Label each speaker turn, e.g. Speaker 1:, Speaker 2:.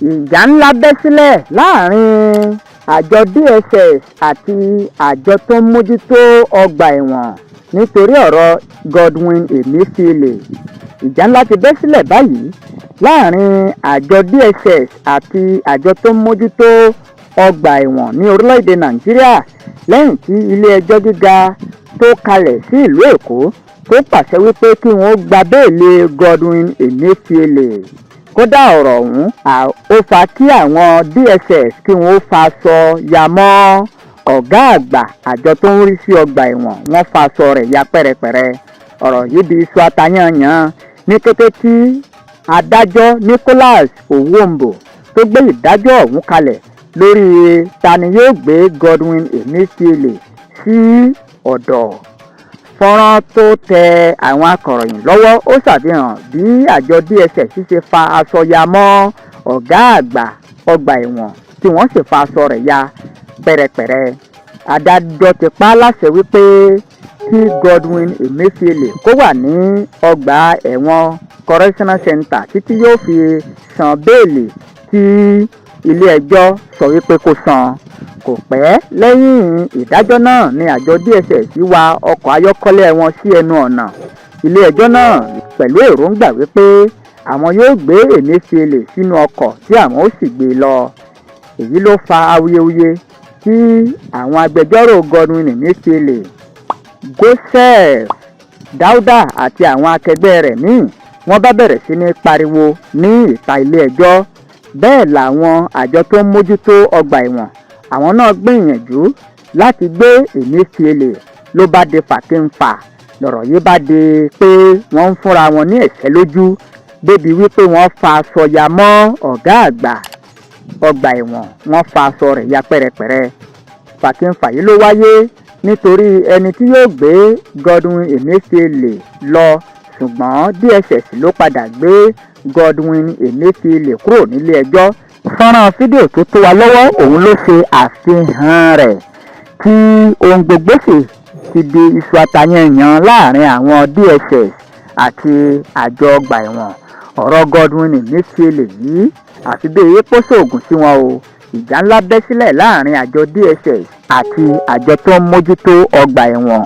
Speaker 1: ìjà ńlá bẹ́ sílẹ̀ láàrin àjọ DSS àti àjọ tó ń mójútó ọgbà ẹ̀wọ̀n nítorí ọ̀rọ̀ Godwin Emefi. Ìjà ńlá ti bẹ́ sílẹ̀ báyìí láàrin àjọ DSS àti àjọ tó ń mójútó ọgbà ẹ̀wọ̀n ní orílẹ̀-èdè Nàìjíríà lẹ́yìn tí ilé-ẹjọ́ gíga tó kalẹ̀ sí ìlú Èkó tó pàṣẹ wípé kí wọ́n gba béèlì Godwin Emefi. Kódà ọ̀rọ̀ ọ̀hún ó fa kí àwọn DSS kí wọ́n faṣọ ya mọ́ ọ̀gá àgbà àjọ tó ń rí sí ọgbà ẹ̀wọ̀n. Wọ́n faṣọ rẹ̀ ya pẹ́rẹpẹ̀rẹ. Ọ̀rọ̀ yìí di iṣu atayanyan ní kété tí adájọ́ Nicholas Owombo tó gbé ìdájọ́ ọ̀hún kalẹ̀ lórí tani yóò gbé Godwin Emefi sí ọ̀dọ̀. Fọ́nrán tó tẹ àwọn akọ̀ròyìn lọ́wọ́ ó ṣàfihàn bí àjọ DSS ṣe fa aṣọ ya mọ́ ọ̀gá àgbà ọgbà ẹ̀wọ̀n tí wọ́n sì fa aṣọ rẹ̀ ya pẹ́rẹpẹ̀rẹ. Adájọ́ ti pa á láṣẹ wípé kí Godwin Emefi kó wà ní ọgbà ẹ̀wọ̀n Correctional Center títí yóò fi san béèlì tí ilé-ẹjọ́ sọ wípé kó san. Kò pẹ́ lẹ́yìn ìdájọ́ náà ni àjọ DSS wa ọkọ̀ ayọ́kẹ́lẹ́ wọn sí ẹnu ọ̀nà ilé-ẹjọ́ náà pẹ̀lú èròǹgbà wípé àwọn yóò gbé Emefi sínú ọkọ̀ tí àwọn ó sì gbé lọ. Èyí ló fa awuyewuye tí àwọn agbẹjọ́rò Godwin Emefi, Joseph Dauda àti àwọn akẹgbẹ́ rẹ̀ míì wọ́n bá bẹ̀rẹ̀ sí ní pariwo ní ìta ilé-ẹjọ́. Bẹ́ẹ̀ làwọn àjọ tó ń mójútó ọgbà ẹ̀wọ̀n àwọn náà gbìyànjú láti gbé Emefi ló bá di fàkínfà. Lọ̀rọ̀ yìí bá di pé wọ́n ń fúnra wọn ní ẹ̀ṣẹ́ lójú débi wípé wọ́n fa aṣọ ya mọ́ ọ̀gá àgbà ọgbà ẹ̀wọ̀n. Wọ́n fa aṣọ rẹ̀ ya pẹ́rẹpẹ̀rẹ. Fàkínfà yìí ló wáyé nítorí ẹni tí yóò gbé Godwin Emefi lọ, ṣùgbọ́n DSS ló padà gbé Godwin Emefi kúrò nílé ẹjọ́. Fọ́nrán fídíò tó tó wa lọ́wọ́ òun ló ṣe àfihàn rẹ̀ tí ohun gbogbo sì ti di iṣu atayanyan láàrin àwọn DSS àti àjọ ọgbà ẹ̀wọ̀n. Ọ̀rọ̀ Godwin Emefi yìí àfi bí eye pósò ògùn sí wọn o. Ìjà ńlá bẹ́ sílẹ̀ láàrin àjọ DSS àti àjọ tó ń mójútó ọgbà ẹ̀wọ̀n.